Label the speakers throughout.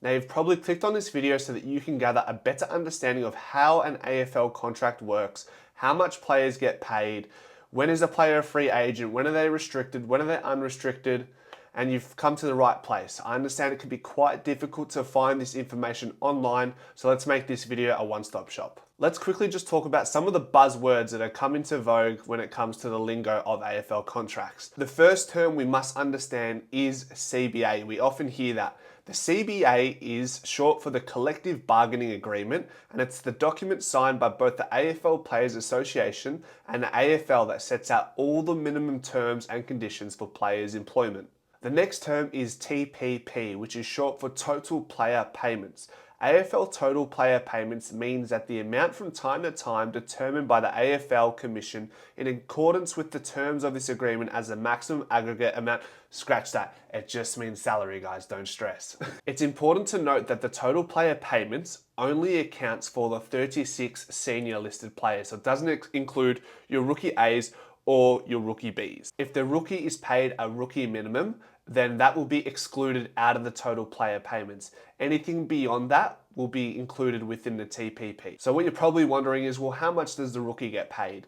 Speaker 1: Now you've probably clicked on this video so that you can gather a better understanding of how an AFL contract works, how much players get paid, when is a player a free agent, when are they restricted, when are they unrestricted, and you've come to the right place. I understand it can be quite difficult to find this information online, so let's make this video a one-stop shop. Let's quickly just talk about some of the buzzwords that are come into vogue when it comes to the lingo of AFL contracts. The first term we must understand is CBA. We often hear that. The CBA is short for the Collective Bargaining Agreement, and it's the document signed by both the AFL Players Association and the AFL that sets out all the minimum terms and conditions for players' employment. The next term is TPP, which is short for Total Player Payments. AFL Total Player Payments means that the amount from time to time determined by the AFL Commission in accordance with the terms of this agreement as the maximum aggregate amount. Scratch that, it just means salary, guys, don't stress. It's important to note that the Total Player Payments only accounts for the 36 senior listed players, so it doesn't include your rookie A's or your rookie B's. If the rookie is paid a rookie minimum, then that will be excluded out of the total player payments. Anything beyond that will be included within the TPP. So what you're probably wondering is, well, how much does the rookie get paid?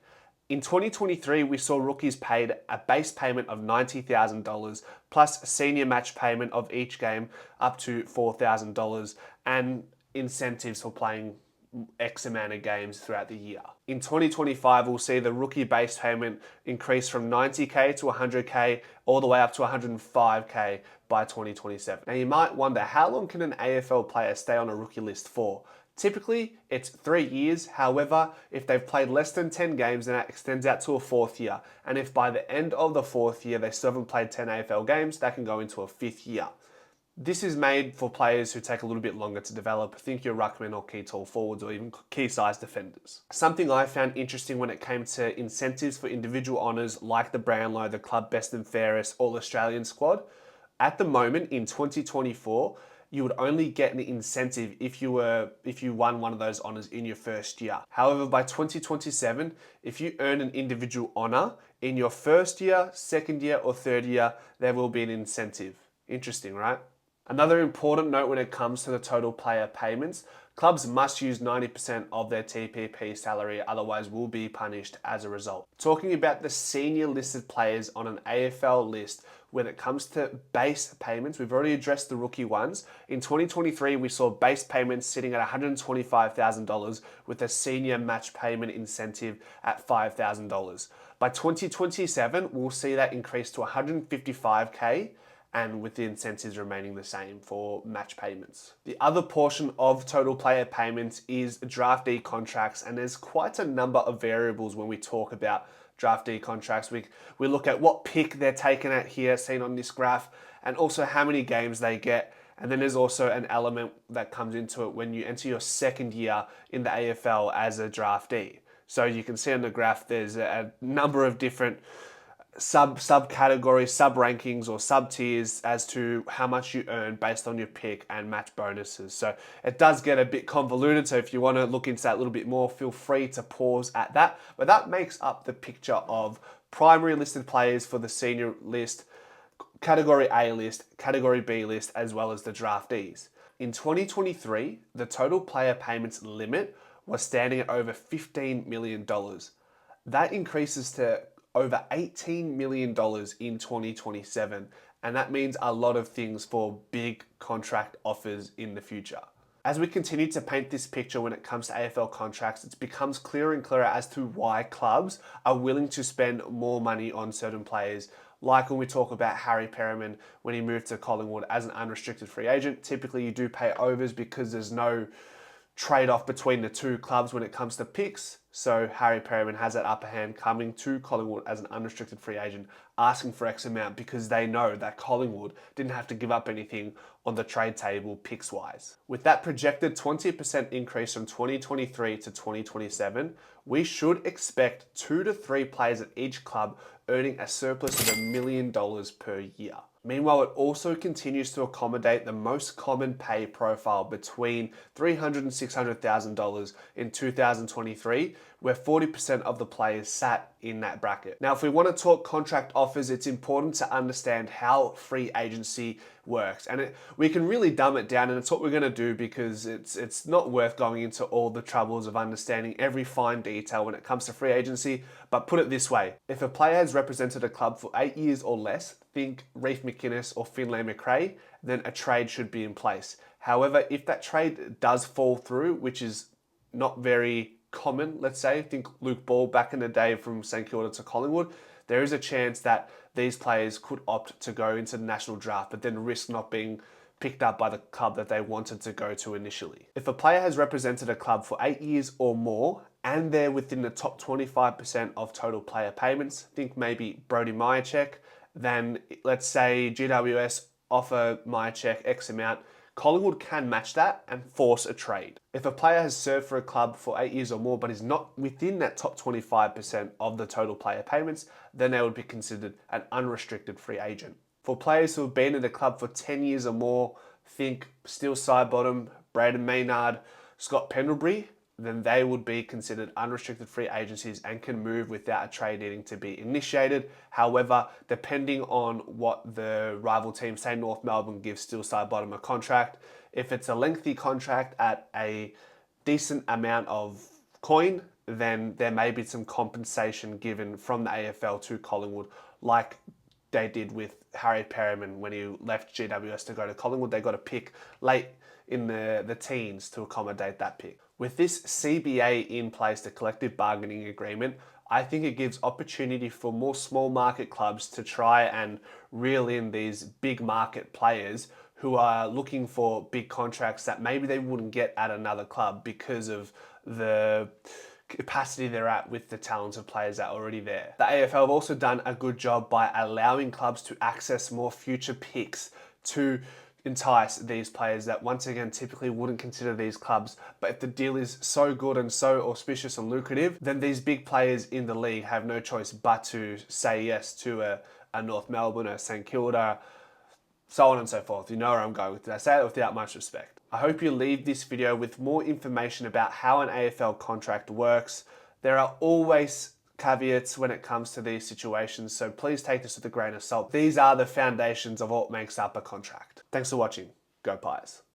Speaker 1: In 2023, we saw rookies paid a base payment of $90,000 plus a senior match payment of each game up to $4,000 and incentives for playing X amount of games throughout the year. In 2025, we'll see the rookie base payment increase from 90K to 100K all the way up to 105K by 2027. Now you might wonder, how long can an AFL player stay on a rookie list for? Typically, it's 3 years. However, if they've played less than 10 games, then that extends out to a 4th year. And if by the end of the 4th year, they still haven't played 10 AFL games, that can go into a 5th year. This is made for players who take a little bit longer to develop. Think your ruckman or key tall forwards or even key size defenders. Something I found interesting when it came to incentives for individual honours like the Brownlow, the Club Best and Fairest All-Australian squad. At the moment in 2024, you would only get an incentive if you won one of those honours in your first year. However, by 2027, if you earn an individual honour in your first year, second year or third year, there will be an incentive. Interesting, right? Another important note when it comes to the total player payments, clubs must use 90% of their TPP salary, otherwise will be punished as a result. Talking about the senior listed players on an AFL list, when it comes to base payments, we've already addressed the rookie ones. In 2023, we saw base payments sitting at $125,000 with a senior match payment incentive at $5,000. By 2027, we'll see that increase to 155K, and with the incentives remaining the same for match payments. The other portion of total player payments is draftee contracts, and there's quite a number of variables when we talk about draftee contracts. We look at what pick they're taken at here, seen on this graph, and also how many games they get. And then there's also an element that comes into it when you enter your second year in the AFL as a draftee. So you can see on the graph, there's a number of different subcategories, sub-rankings or sub-tiers as to how much you earn based on your pick and match bonuses. So it does get a bit convoluted, so if you want to look into that a little bit more, feel free to pause at that. But that makes up the picture of primary listed players for the senior list, category A list, category B list, as well as the draftees. In 2023, the total player payments limit was standing at over $15 million. That increases to over $18 million in 2027, and that means a lot of things for big contract offers in the future. As we continue to paint this picture when it comes to AFL contracts, it becomes clearer and clearer as to why clubs are willing to spend more money on certain players. Like when we talk about Harry Perriman when he moved to Collingwood as an unrestricted free agent, typically you do pay overs because there's no trade-off between the two clubs when it comes to picks. So Harry Perriman has that upper hand coming to Collingwood as an unrestricted free agent, asking for X amount because they know that Collingwood didn't have to give up anything on the trade table picks-wise. With that projected 20% increase from 2023 to 2027, we should expect 2 to 3 players at each club earning a surplus of $1 million per year. Meanwhile, it also continues to accommodate the most common pay profile between $300,000 and $600,000 in 2023, where 40% of the players sat in that bracket. Now, if we want to talk contract offers, it's important to understand how free agency works. And we can really dumb it down, and it's what we're going to do because it's not worth going into all the troubles of understanding every fine detail when it comes to free agency. But put it this way, if a player has represented a club for 8 years or less, think Reef McInnes or Finlay McRae, then a trade should be in place. However, if that trade does fall through, which is not very common, let's say, think Luke Ball back in the day from St Kilda to Collingwood, there is a chance that these players could opt to go into the national draft, but then risk not being picked up by the club that they wanted to go to initially. If a player has represented a club for 8 years or more, and they're within the top 25% of total player payments, think maybe Brody Myercheck, then let's say GWS offer Myercheck X amount, Collingwood can match that and force a trade. If a player has served for a club for 8 years or more but is not within that top 25% of the total player payments, then they would be considered an unrestricted free agent. For players who have been in the club for 10 years or more, think Steele Sidebottom, Braden Maynard, Scott Pendlebury, then they would be considered unrestricted free agencies and can move without a trade needing to be initiated. However, depending on what the rival team, say North Melbourne, gives Steele Sidebottom a contract, if it's a lengthy contract at a decent amount of coin, then there may be some compensation given from the AFL to Collingwood, like they did with Harry Perryman when he left GWS to go to Collingwood. They got a pick late in the teens to accommodate that pick. With this CBA in place, the collective bargaining agreement, I think it gives opportunity for more small market clubs to try and reel in these big market players who are looking for big contracts that maybe they wouldn't get at another club because of the capacity they're at with the talented players that are already there. The AFL have also done a good job by allowing clubs to access more future picks to entice these players that once again typically wouldn't consider these clubs, but if the deal is so good and so auspicious and lucrative, then these big players in the league have no choice but to say yes to a North Melbourne, a St Kilda, so on and so forth. You know where I'm going with this. I say it without much respect. I hope you leave this video with more information about how an AFL contract works. There are always caveats when it comes to these situations, so please take this with a grain of salt. These are the foundations of what makes up a contract. Thanks for watching. Go Pies.